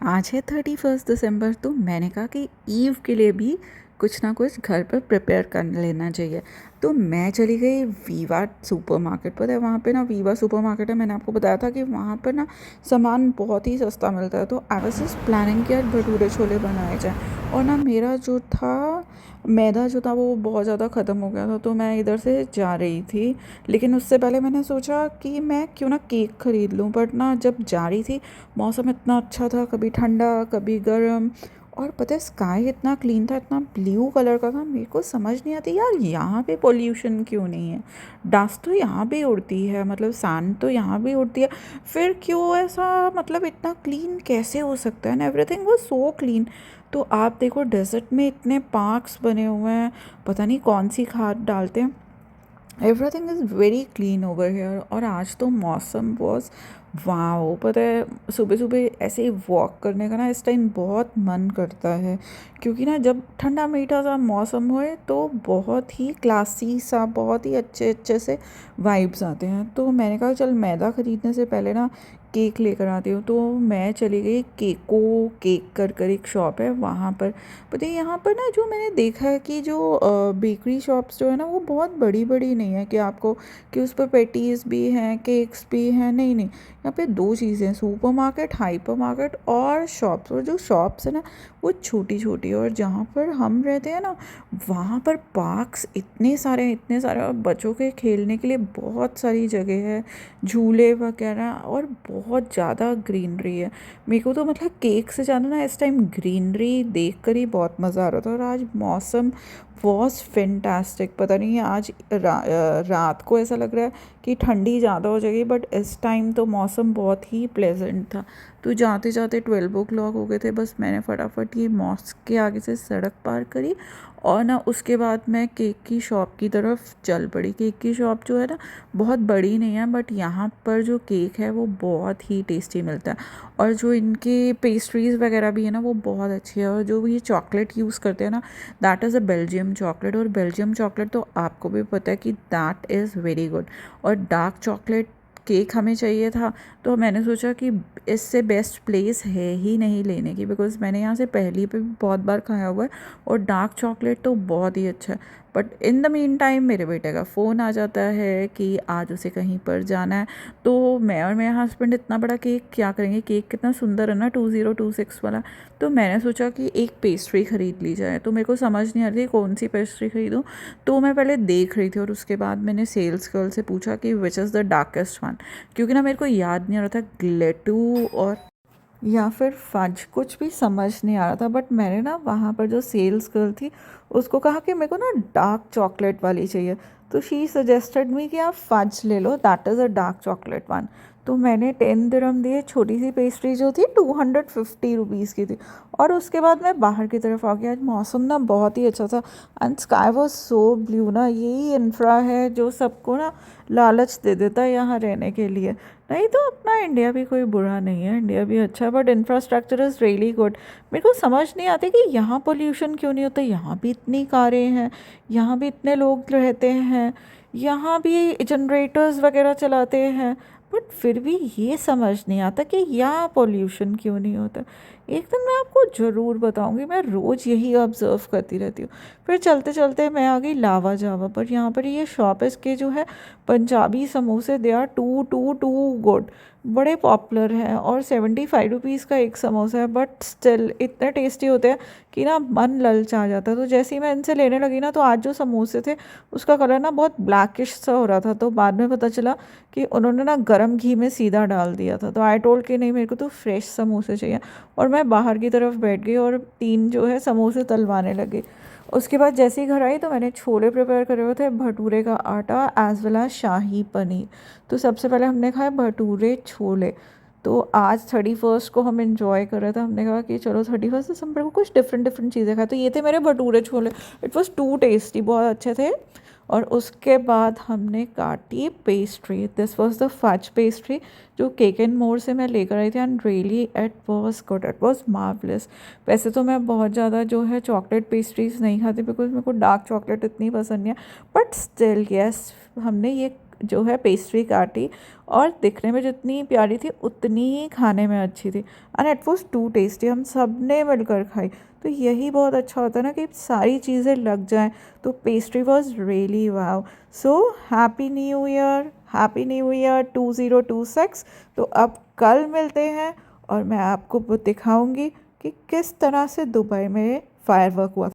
आज है 31 दिसंबर, तो मैंने कहा कि ईव के लिए भी कुछ ना कुछ घर पर प्रिपेयर कर लेना चाहिए। तो मैं चली गई वीवा सुपरमार्केट पर। है वहाँ पे ना, वीवा सुपरमार्केट है, मैंने आपको बताया था कि वहाँ पर ना सामान बहुत ही सस्ता मिलता है। तो आई वाज जस्ट प्लानिंग कि आज भटूरे छोले बनाए जाए। और ना मेरा जो था मैदा जो था वो बहुत ज़्यादा ख़त्म हो गया था, तो मैं इधर से जा रही थी। लेकिन उससे पहले मैंने सोचा कि मैं क्यों ना केक ख़रीद लूँ। बट ना जब जा रही थी, मौसम इतना अच्छा था, कभी ठंडा कभी गर्म। और पता है, स्काई इतना क्लीन था, इतना ब्लू कलर का था। मेरे को समझ नहीं आती यार, यहाँ पे पोल्यूशन क्यों नहीं है। डस्ट तो यहाँ भी उड़ती है, मतलब सैंड तो यहाँ भी उड़ती है, फिर क्यों ऐसा, मतलब इतना क्लीन कैसे हो सकता है। And everything was so clean. तो आप देखो, डेजर्ट में इतने पार्क्स बने हुए हैं, पता नहीं कौन सी खाद डालते हैं। Everything is very clean over here. और आज तो मौसम वॉज वाओ। पता है, सुबह सुबह ऐसे ही वॉक करने का ना इस टाइम बहुत मन करता है, क्योंकि ना जब ठंडा मीठा सा मौसम होए तो बहुत ही क्लासी सा, बहुत ही अच्छे अच्छे से वाइब्स आते हैं। तो मैंने कहा चल मैदा ख़रीदने से पहले ना केक लेकर आती हूँ। तो मैं चली गई केको केक कर एक शॉप है वहाँ पर। पता है, यहाँ पर ना जो मैंने देखा है कि जो बेकरी शॉप्स जो है ना वो बहुत बड़ी बड़ी नहीं है कि आपको, कि उस पर पेटीज़ भी हैं, केक्स भी हैं। नहीं नहीं, यहाँ पे दो चीज़ें हैं, सुपर मार्केट, हाइपर मार्केट और शॉप्स। और जो शॉप्स है ना वो छोटी छोटी। और जहाँ पर हम रहते हैं ना, वहाँ पर पार्क्स इतने सारे हैं, इतने सारे, और बच्चों के खेलने के लिए बहुत सारी जगह है, झूले वगैरह, और बहुत ज़्यादा ग्रीनरी है। मेरे को तो मतलब केक से ज़्यादा ना इस टाइम ग्रीनरी देख कर ही बहुत मज़ा आ रहा था। और आज मौसम वॉज फैंटास्टिक। पता नहीं आज रात को ऐसा लग रहा है कि ठंडी ज़्यादा हो जाएगी, बट इस टाइम तो मौसम बहुत ही प्लेजेंट था। तो जाते जाते 12 o'clock हो गए थे। बस मैंने फटाफट ये मॉस्क के आगे से सड़क पार करी, और ना उसके बाद मैं केक की शॉप की तरफ चल पड़ी। केक की शॉप जो है ना बहुत बड़ी नहीं है, बट यहाँ पर जो केक है वो बहुत ही टेस्टी मिलता है। और जो इनके पेस्ट्रीज़ वगैरह भी है ना वो बहुत अच्छी है। और जो ये चॉकलेट यूज़ करते हैं ना, that is a Belgium chocolate. और बेल्जियम चॉकलेट तो आपको भी पता है कि दैट इज़ वेरी गुड। और डार्क चॉकलेट केक हमें चाहिए था, तो मैंने सोचा कि इससे बेस्ट प्लेस है ही नहीं लेने की, बिकॉज़ मैंने यहाँ से पहले भी बहुत बार खाया हुआ है, और डार्क चॉकलेट तो बहुत ही अच्छा है। But in the mean time मेरे बेटे का फ़ोन आ जाता है कि आज उसे कहीं पर जाना है। तो मैं और मेरा हस्बैंड इतना बड़ा केक क्या करेंगे, केक कितना सुंदर है ना, 2026 वाला। तो मैंने सोचा कि एक पेस्ट्री ख़रीद ली जाए। तो मेरे को समझ नहीं आ रही कौन सी पेस्ट्री ख़रीदूँ। तो मैं पहले देख रही थी, और उसके बाद मैंने सेल्स गर्ल से पूछा कि which is the darkest one, क्योंकि ना मेरे को याद नहीं आ रहा था ग्लेटू और या फिर फज, कुछ भी समझ नहीं आ रहा था। बट मैंने ना वहाँ पर जो सेल्स गर्ल थी उसको कहा कि मेरे को ना डार्क चॉकलेट वाली चाहिए। तो शी सजेस्टेड मी कि आप फज ले लो, that is a dark chocolate one. तो मैंने 10 दिरहम दिए। छोटी सी पेस्ट्री जो थी 250 रुपीज़ की थी। और उसके बाद मैं बाहर की तरफ आ गया। आज मौसम ना बहुत ही अच्छा था, and sky was so blue. ना यही इंफ्रा है जो सबको ना लालच दे देता है यहाँ रहने के लिए। नहीं तो अपना इंडिया भी कोई बुरा नहीं है, इंडिया भी अच्छा है, but infrastructure is really good. मेरे को समझ नहीं आती कि यहाँ पोल्यूशन क्यों नहीं होता। यहाँ भी इतनी कारें हैं, यहाँ भी इतने लोग रहते हैं, यहाँ भी जनरेटर्स वगैरह चलाते हैं, बट फिर भी ये समझ नहीं आता कि यहाँ पोल्यूशन क्यों नहीं होता। एक दिन मैं आपको ज़रूर बताऊँगी, मैं रोज़ यही ऑब्ज़र्व करती रहती हूँ। फिर चलते चलते मैं आ गई लावा जावा पर। यहाँ पर ये शॉप है, इसके जो है पंजाबी समोसे, they are too too too good, बड़े पॉपुलर हैं। और 75 रुपीज़ का एक समोसा है, बट स्टिल इतने टेस्टी होते हैं कि ना मन ललचा जाता है। तो जैसे ही मैं इनसे लेने लगी ना, तो आज जो समोसे थे उसका कलर ना बहुत ब्लैकिश सा हो रहा था। तो बाद में पता चला कि उन्होंने ना गरम घी में सीधा डाल दिया था। तो आई टोल्ड कि नहीं, मेरे को तो फ्रेश समोसे चाहिए। और मैं बाहर की तरफ बैठ गई और 3 जो है समोसे तलवाने लगी। उसके बाद जैसे ही घर आई तो मैंने छोले प्रिपेयर करे हुए थे, भटूरे का आटा एज़ वेल एज़ शाही पनीर। तो सबसे पहले हमने खाए भटूरे छोले। तो आज 31st को हम इन्जॉय कर रहे थे, हमने कहा कि चलो 31 दिसंबर को कुछ डिफरेंट डिफरेंट चीज़ें खाए। तो ये थे मेरे bhature chole. It was too tasty, बहुत अच्छे थे। और उसके बाद हमने काटी pastry. This was the fudge pastry जो केक एंड मोर से मैं लेकर आई थी, and really it was good, it was marvellous. वैसे तो मैं बहुत ज़्यादा जो है चॉकलेट पेस्ट्रीज नहीं खाती, बिकॉज मेरे को डार्क चॉकलेट इतनी पसंद नहीं है, बट स्टिल यस, हमने ये जो है पेस्ट्री काटी और दिखने में जितनी प्यारी थी उतनी ही खाने में अच्छी थी and it was too tasty. हम सब ने मिलकर खाई। तो यही बहुत अच्छा होता है ना कि सारी चीज़ें लग जाएं। तो pastry was really wow. So happy new year 2026। तो अब कल मिलते हैं और मैं आपको वो दिखाऊंगी कि किस तरह से दुबई में फायरवर्क हुआ।